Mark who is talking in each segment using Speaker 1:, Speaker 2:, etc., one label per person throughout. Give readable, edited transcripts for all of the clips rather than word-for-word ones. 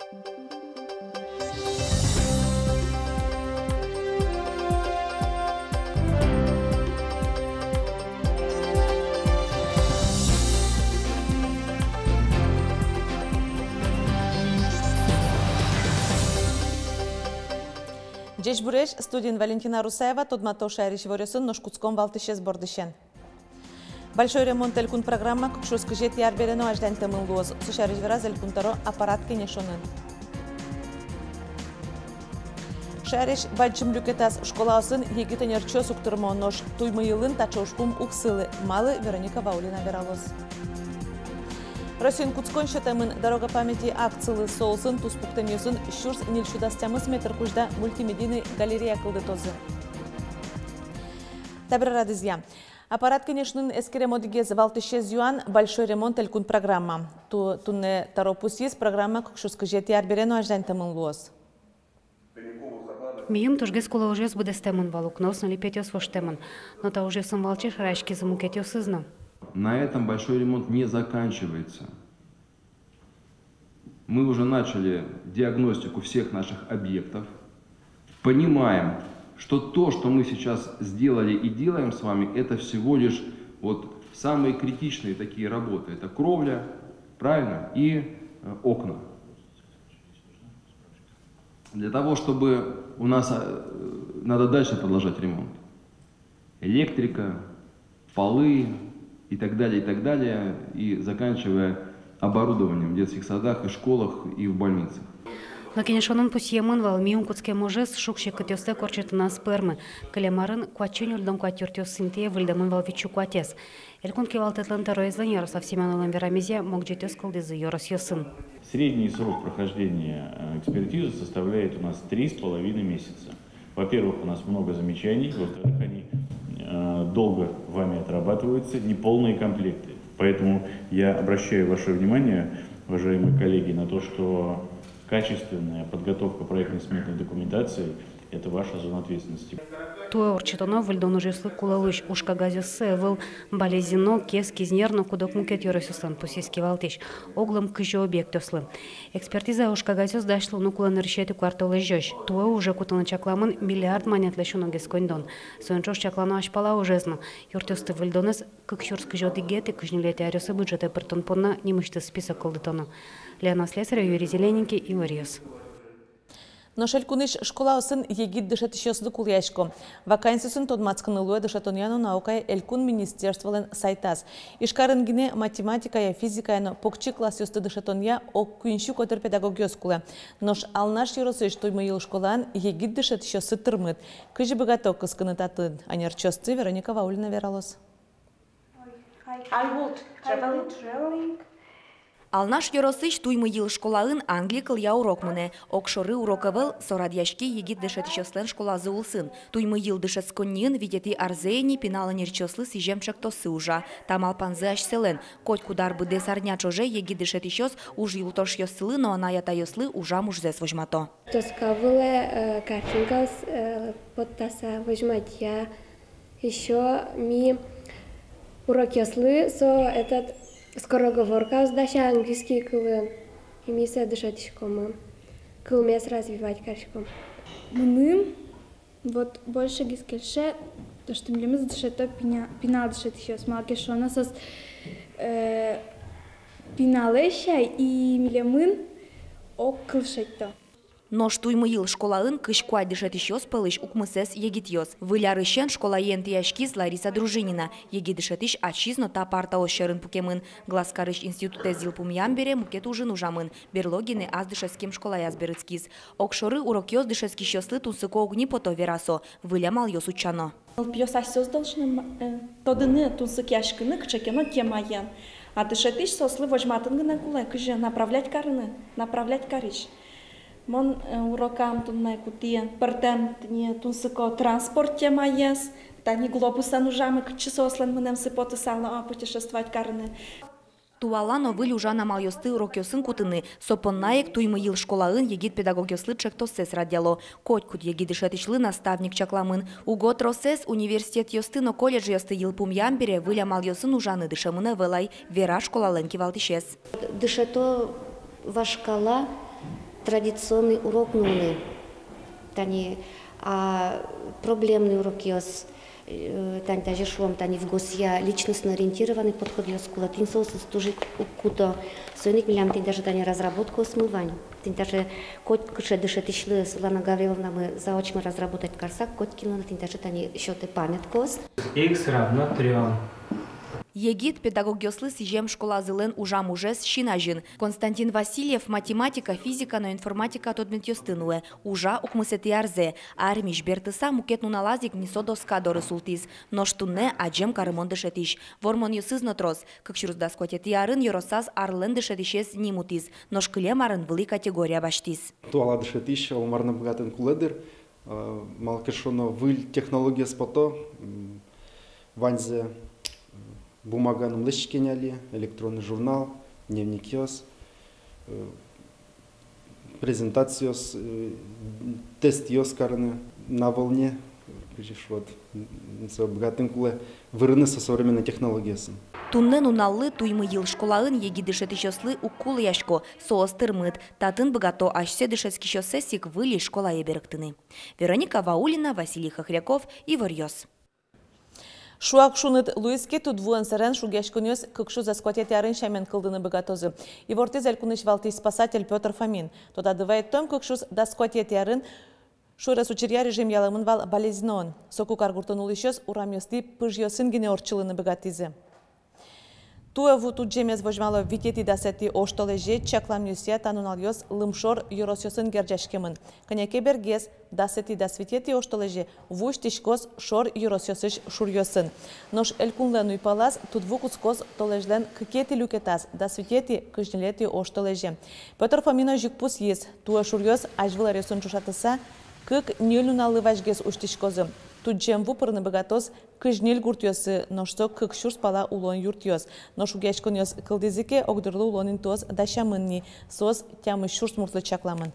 Speaker 1: Джеш буреш студент Валентина Русаева тодмато шайриш ворёсын ношкутском валтышес бордышен. Большой ремонт элькун программа кукшускы жет ярберено аждан тымыл луоз. Сушариш вераз элькунтаро аппарат кенешонын. Шайриш баджым люкетас школасын егитенерчо суктырмо нож туймыйылын тачошкум уксылы малы Вероника Ваулина вералоз. Россиян Куцкон считаемын дорога памяти акциялы соусын туспуктамиосын шурс нильшудастямыз метр кужда мультимедийный галерея кылды тозы. Табира друзья. Аппарат, конечно, эскеремодиге завалтышез юан большой ремонт элькун программа. Тунне таропусис программа кукшускы жет ярберено аждан тымын луоз.
Speaker 2: Мием тоже скола уже буде стемон валук, но основли пятёс воштемон, но та уже сам волчиш райшки замукетё сызно.
Speaker 3: На этом большой ремонт не заканчивается. Мы уже начали диагностику всех наших объектов. Понимаем, что то, что мы сейчас сделали и делаем с вами, это всего лишь вот самые критичные такие работы. Это кровля, правильно, и окна. Для того, чтобы у нас надо дальше продолжать ремонт. Электрика, полы и так далее, и заканчивая оборудованием в детских садах и школах и в больницах.
Speaker 2: Но, конечно, он пусьемон вал миум куцке можес шукши катёсте корчетна спермы. Калемарын квачунюр дом кватюртёс синтие выльдамын вал вичу кватес. Элькун кевалтетлан тароизлан Ярослав Семеновым верамезе мог жетёс кылдызы Yorос Йосын.
Speaker 4: Средний срок прохождения экспертизы составляет у нас 3,5 месяца. Во-первых, у нас много замечаний, во-вторых, они долго вами отрабатываются, неполные комплекты. Поэтому я обращаю ваше внимание, уважаемые коллеги, на то, что качественная подготовка проектно-сметной документации – это ваша зона ответственности.
Speaker 2: Туэ урчитоно выльдон уже кулалыш ушка газюсы выл болезино кес кизнерно кудок мукет Yorosюстан пусиски валтыш оглом кыжо объектослы. Экспертиза ушка газюс дашло нукулан решеты кварталы жёж. Туэ уже кутана чакламын миллиард монет лешуно гескондон. Сончош чаклано ашпала ужезно. Юртёсты выльдонес кыкшурс кыжо дигеты кыжнилеты арёсы бюджеты пыртон понна немышты список колдытоно. Лена Слесаря, Юрий Зелененький и Варьёс.
Speaker 1: Но шелькуныш школа осын егид дышат ещёсды куляшко. Вакансиясын тодмацканы луя дышатоньяну наукай элькун министерстволен сайтас. Ишкарынгине математикая, физикая, покчи класс ёсты дышатонья ок күнші көтір педагогиос кулы. Нош алнаш юросыш тоймы школан егид дышат ещёсы тырмыт. Кыжы богаток кысканы татын. Анерчёсты Вероника Ваулина вералос.
Speaker 5: I would traveling.
Speaker 6: Алнаш Yorosыш туймы ел школаын Англия кылья урок мыне. Окшоры уроковыл сорадьяшки егит дышет ещёслен школазы улсын. Туймы ел дышет сконнин видети арзейни пинала нерчёслы сижемчак тосы ужа. Тамал панзы ашселен. Коть кудар бы десарня чоже егит дышет ещёс уж юлтош ёслы, но она ята ёслы ужа мужзес возьмато.
Speaker 5: Тоскавыле картинка подтаса возьмать я еще ми урок ёслы со этот скороговорка сдача английский кылы и миссия дышать шкомы кылмес развивать кашком.
Speaker 7: Мы вот больше гискельше то что мы дышать то пинал дышать еще с малкешона сос пиналеща и милемын окылшать то.
Speaker 6: Но штуймы ел школаын кышкуай дышет ещё спылыш укмысес егитьёс. Вылярыщен школаен тияшкиз Лариса Дружинина. Егидышетиш ачизно та парта ощерын пукемын. Гласкарыш институте зилпумьям бере мукет ужин ужамын. Берлогины аз дышеским школаяз берыцкиз. Окшоры урок ёс дышески щёслы тунсыко огни пото верасо. Вылямал ёс учано.
Speaker 8: Пьёсасёс должны тодыны тунсыкяшкыны кчекено темаян. А дышетиш сослы вожматын гына кулай кыжы направлять карыны, направлять карыш. Мон урокам туннай кутия партем тне тунсыко транспорт темаяс, тани глобусан ужамы кчесослен мынем сыпоты сала путешествовать карыны.
Speaker 6: Туалано выль ужа намал ёсты урок ёсын кутыны. Сопоннаек туймы ел школаын егит педагог ёслы чектосес радиало. Коть кут егит дышетичлы наставник чакламын. Угод росес университет ёсты, но колледж ёсты ел пумьям бере вылямал ёсын ужаны дышамыны велай вера школален кивалтишес.
Speaker 5: Дышето вашкала
Speaker 9: традиционный урок нулы. Тани проблемный урок ёс. Тань даже шлом тани в госья личностно ориентированный подход ёс кула. Тин соус тоже укуто. Соник милям тин даже тани разработку смывань. Тин даже кот кше дышит ишлы. Светлана Гавриловна мы заочно разработать карсак. Кот кинула тин даже тани счеты памяткос.
Speaker 10: X равно 3.
Speaker 6: Егит педагог ёслы сижем школа зылен ужам ужес шинажин. Константин Васильев математика, физика, но информатика тодмет ёстынуэ. Ужа укмысети арзе. Армиш бертыса мукетну налазик нисо доска до результиз. Но штунне аджем карымон дышетиш. Вормон ёсыз нотрос. Как чурус даскотет ярын ёросаз арлен дышетишес нимутиз. Но шкылем арын вылы категория баштиз.
Speaker 11: Туала дышетиш, алмарна богатын куледер. Малкешоно выль технология спото. Ванзе бумаганым лещикеняли, электронный журнал, дневник ёс, презентация ёс, тест ёс карны на волне, вот, богатым куле, вырыны со современной технологией.
Speaker 6: Туннен уналлы туймы ел школаын еги дышетишёслы укул яшко, соос тырмыт, татын богато ашсе дышескишёсесик выли школа еберктыны. Вероника Ваулина, Василий Хохряков, Ивар Ёс.
Speaker 1: Шуак шунит Луиски тут вуан сарен шугешкунёс кыкшу заскотет ярын шамен кылдыны богатозы. И вортиз элькуныш валти спасатель Петр Фомин. Тот отдывает том кыкшус заскотет ярын шурас учерья режим яламын вал болезнон. Соку каргуртонул ещёс урамёсти пыжьёсын гене орчылыны богатизе. Туеву тут жемез вожмало витети дасети оштолеже чакламнюсия тануналёс лымшор юросёсын герджашкемын. Каняке бергез дасети дасвитети оштолеже вуштишкос шор юросёсыш шурьёсын. Нош элькунлен уйпалас тут вукускос толежлен кыкети люкетас дасвитети кыжнелети оштолеже. Петр Фомино жикпус ес туе шурьёс ажвыларёсын чушатыса кык нёлюналы важгез уштишкозы. Тут жем вупырны богатос кыжнел гуртёсы, но что кык шурс пала улон юртёс. Но шугешкон ёс кылдызыке огдырлы улонин тоз дашамынни, сос тямы шурс муртлы чакламын.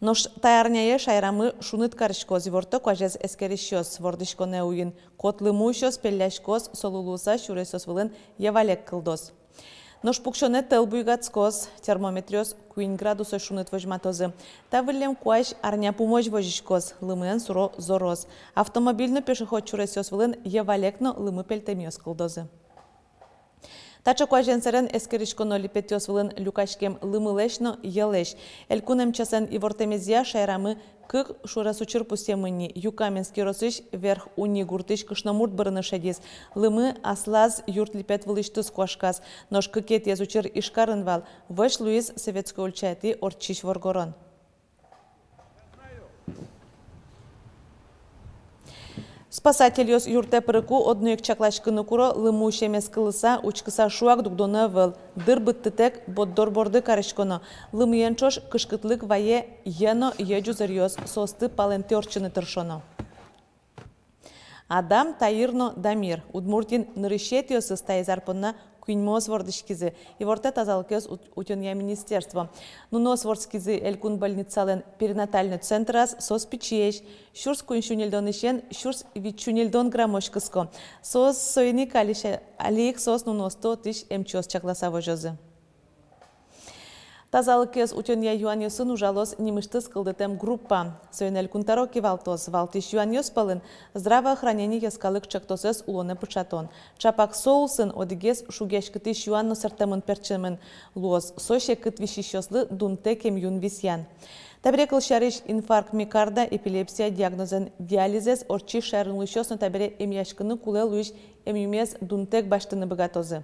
Speaker 1: Нош таярняе шайрамы шуныт карышкоз, ворто кожез эскеришёс, вордышконе уин, котлымушёс, пелляшкоз, солулуса, шуресос вылын евалек кылдос. Нош пукшоне телбуйгацкоз, термометриос, куин градуса шунет вожматозы. Та вылем куаш арня помощь вожишкоз, лымын суро зороз. Автомобильно пешеход чуресёс вылын евалекно лымы пельтемиос кылдозы. Тача куаженсерен эскеришконо липетёс вылын люкашкем лымылешно елеш. Элькунем часен и вортемезия шайрамы кык шурас учыр пустемыни, юкаменский росыш верх уни гуртыш кышнамурт бырыны шадис. Лымы аслаз юрт липет вылыштыз куашказ, нож кыкет ез учыр ишкарын вал, выш Луис советской ульчайты орчиш воргорон. Спасатель ёс юрте пырыку одноек чаклашкыны куро лыму шемес кылыса учкыса шуак дугдона выл. Дыр быттытек боддор борды карышконо. Лымыен чош кышкытлык вае ено еджу зырьёс состы палентерчыны тыршоно. Адам Таирно Дамир. Удмуртин нырышет ёсы стайзарпынна куинмос вордышкизы. И ворте тазалкёс утёнья министерство. Нунос вордскизы элькун больницален перинатальный центрас сос печеш. Шурс куиншунельдон ишен, шурс вичунельдон граммошкыско. Сос соиник алих сос нуносто тыш эмчос чакласа вожозы. Тазалыкез утёнья юаньосын ужалос немыштыз кылдытем группа. Соинель кунтароки валтос, валтиш юаньос палын, здравоохранение яскалык чактосес улоне пучатон. Чапак соулсын одигез шугешкытыш юанно сертемын перчемен луос, соще кыт вишищослы дунтекем юн висян. Табире кылшариш инфаркт микарда эпилепсия диагнозен диализес орчи шарынлышосно табире эмяшкыны куле луиш эмюмез дунтек баштыны богатозы.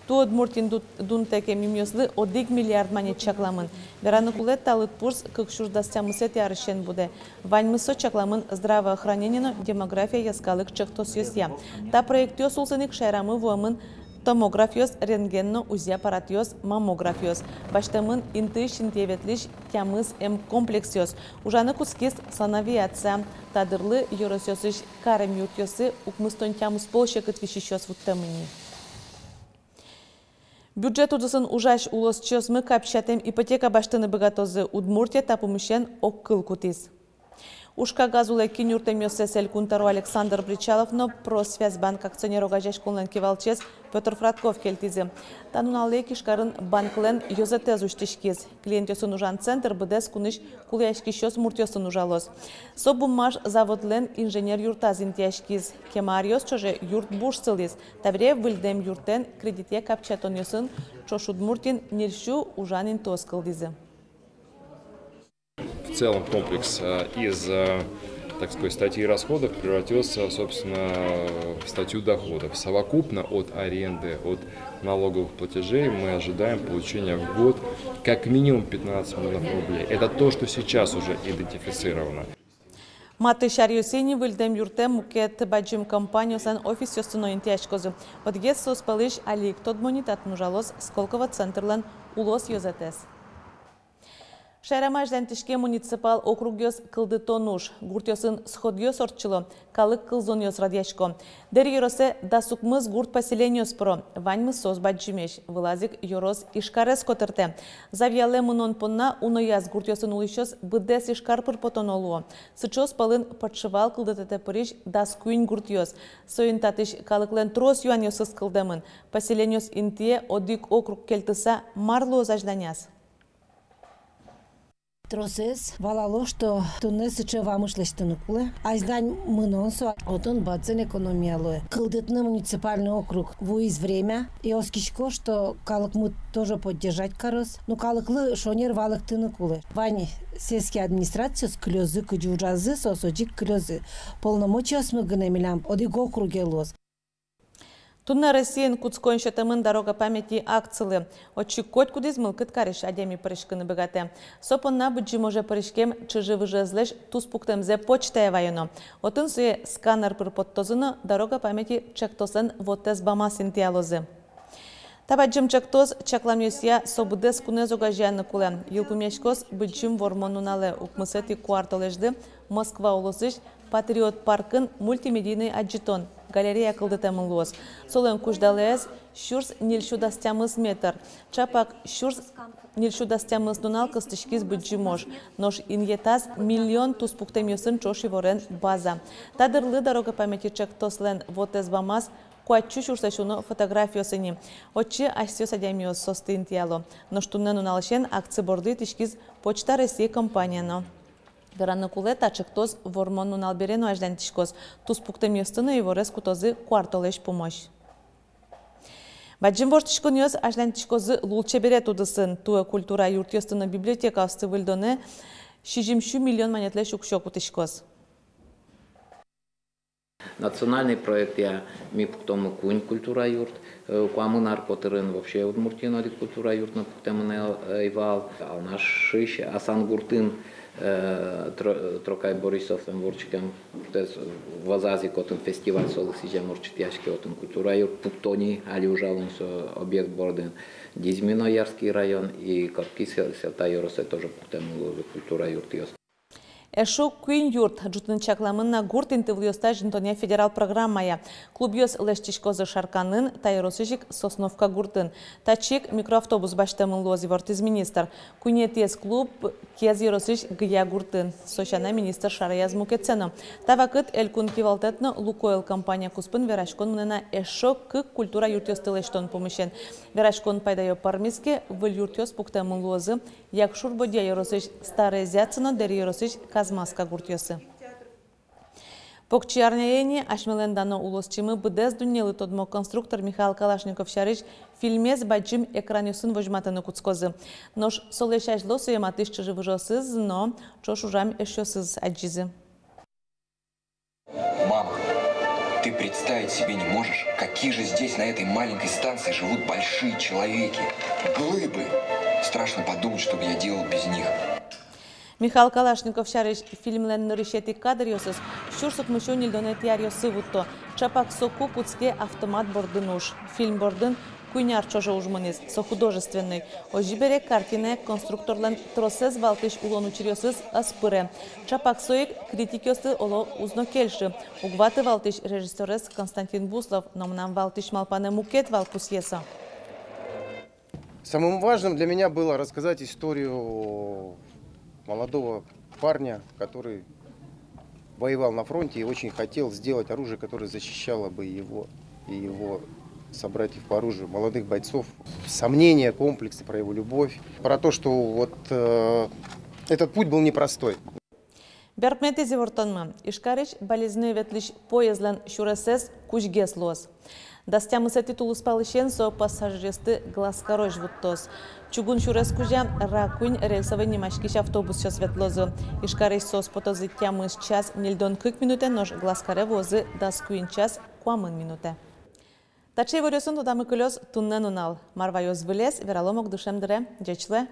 Speaker 1: Туод муртин дунтеке мимьёслы 1 миллиард манет чакламын. Вераны кулет талыт пурс кыкшурдастя мысет ярышен буде. Ваньмысо чакламын здравоохраненино демография яскалык чыктос ёсья. Та проектёс улсыник шайрамы вуамын томографиос, рентгенно, узи аппаратиос, маммографиос. Баштамын интыш интеветлиш тямыз комплекциос. Ужаны кускис санавиация. Тадырлы юросёсыш карем юртёсы укмыстон тямыз полшекыт вишищёс вуттамыни. Бюджет удысын ужаш улос чёсмы капшатем ипотека баштыны богатозы Удмуртия тапымышен оккыл кутис. Ушкагазуле кинюртемёсе селькунтару Александр Причалов, но Просвязьбанк акционеру гажешкулен кивалчез Петр Фратков келтизе. Танунале кишкарын банклен йозетез уштишкиз. Клиентёсын ужан центр бдес куныш куляшкишёс муртёсын ужалос. Собуммаш заводлен инженер юртазин тяшкиз. Кемариос чоже юрт бушцылиз. Тавре выльдем юртен кредите капчатонёсын чошудмуртин ниршу ужанин тоскылдизе.
Speaker 10: В целом комплекс из, так сказать, статьи расходов превратился, собственно, в статью доходов. Совокупно от аренды, от налоговых платежей мы ожидаем получения в год как минимум 15 миллионов рублей. Это то, что сейчас уже идентифицировано.
Speaker 1: Маты шарьосини выльдем юртем мукет баджим компанию офис ёстыно интяшкозы. Вот если успелыш алик тот монитат нужалос сколково центрлен улос ёзетес. Шайрамаш тишке муниципал округёс кылды тонуш, гуртёсын сходгёс орчылы, калык кылзонёс радьяшко. Дер еросе дасукмыз гурт поселениёс про, ваньмыз соз баджимеш, вылазик ёрос ишкарес котырте. Завьяле мунон понна унояз гуртёсын улышёс быдес ишкарпыр потонолуо. Сычос палын подшивал кылдытете пыриш даскуин гуртёс. Соин татыш калыклен трос юанёсыз кылдемын. Поселениёс интие одик округ келтыса марло зажданяс.
Speaker 12: Тросес валало, что тунне сыче вамышлеш тыныкулы. Айздань мынонсо отон бацен экономиялы. Кылдытны муниципальный округ вуиз время. И оскишко, что калык мы тоже поддержать карос. Но калыклы шонер валык тыныкулы. Вань сельские администрации с клёзы кыджуразы сосоджик клёзы. Полномочия смыганы милям одик округе лоз.
Speaker 1: Тунна Россиян Куцкоин шатамын дорога памяти акциялы. Отчик кот кудиз мылкыт кариш адеми паришканы богате. Сопонна быджи може паришкем чыжы выжезлеш туспуктемзе почтая вайоно. Отын суе сканер пыр подтозыны дорога памяти чектосен вотез бамасин тиалозы. Табаджим чектоз чакламёсия собудес кунезога жианны куле. Йылпумешкос быджим вормонунале укмысети кварталежды Москва улысыш Патриот паркын мультимедийный аджитон. Галерея кылдытемын луос. Солен куждалез шурс нильшудастямыз метр. Чапак шурс нильшудастямыз нунал кыстышкиз быджимош. Нош иньетаз миллион туспуктемёсын чоши ворен база. Тадырлы дорога памяти чектослен вотез бамаз куачу шурсашуно фотографиосыни. Очи асиос адямиос состын тияло. Ноштуннен уналшен акции борды тишкиз Почта России компанияно. Веранны куле тачыктоз вормон уналберену аждан тишкоз. Туспуктем ёстыны и ворез кутозы куартолеш помощь. Баджим воштишкон ёз аждан тишкозы лулче бере тудысын. Туэ культура юрт ёстыны библиотека австы выльдоны 6 миллион монетлеш укшоку тишкоз.
Speaker 13: Национальный проект я ми пуктому кунь культура юрт, куамы наркотырын вообще удмуртино ди культура юрт на пуктемын эйвал, а наш шиш асан гуртын Трокай Борисовым ворчикам вазази котен фестиваль солы сижа морчитяшки отен культура юрт пуктони али ужален со объект борден Дизмино-Ярский район и Корки селта юросе тоже пуктему культура юрт ёс.
Speaker 1: Эшу куин юрт жутын чакламынна гурт интывлиоста жинтония федерал программая. Клуб ёс лештишкозы шарканын, тайросыжик Сосновка гуртын. Тачик микроавтобус баштамын лози вортиз министр. Куинетес клуб кез еросыж гия гуртын. Сошана министр шараяз мукетсено. Тавакыт элькун кивалтетно Лукойл компания куспын верашкон мынына эшо кык культура юрт ёс тылештон помышен. Верашкон пайдайо пармиске выл юрт ёс пуктамын лозы. Як шурбодия еросыж старый зяцыно дери еросыж Казмаска гуртёсы. Покчиарняени ашмелендано улосчимы бдез дунелы тодмо конструктор Михаил Калашников шарыш фильмез баджим экранюсын вожматыны куцкозы. Нош солешаш лосу ематыш чыжы выжосыз, но чош ужам эшёсыз аджизы.
Speaker 14: Мама, ты представить себе не можешь, какие же здесь на этой маленькой станции живут большие человеки. Глыбы. Страшно подумать, что бы я делал без них.
Speaker 1: Михаил Калашников шарыш фильмлен решети кадр ёсыз, шурсук мышон илдонет яр ёсы вутто. Чапак соку куцке автомат бордынуш. Фильм бордын куйняр чожа ужманез, со художественный. Ожибере картине конструкторлен тросез валтыш улон учирёсыз аспыре. Чапак соек критик ёсы оло узно кельши. Угваты валтыш режиссерез Константин Буслов, номнам валтыш малпане мукет валпус еса.
Speaker 15: Самым важным для меня было рассказать историю молодого парня, который воевал на фронте и очень хотел сделать оружие, которое защищало бы его и его собратьев по оружию, молодых бойцов. Сомнения, комплексы про его любовь, про то, что вот этот путь был непростой.
Speaker 1: Беркмети зевортонма. Ишкарич болезный ветлиш поезлен шуресес кучгес лос. Дастямыса титулус палышен со пассажиристы гласкорож вуттос. Чугун шурес кужа ракунь рельсовый немашкиш автобус час ветлозы. Ишкарич сос потозы тямыс час нельдон 40 минуте, нож гласкаре возы даскуин час куамын минуте. Тачей варёсын тудамы кылёс туннен унал. Марвайоз вылез, вераломок душемдыре, джечле.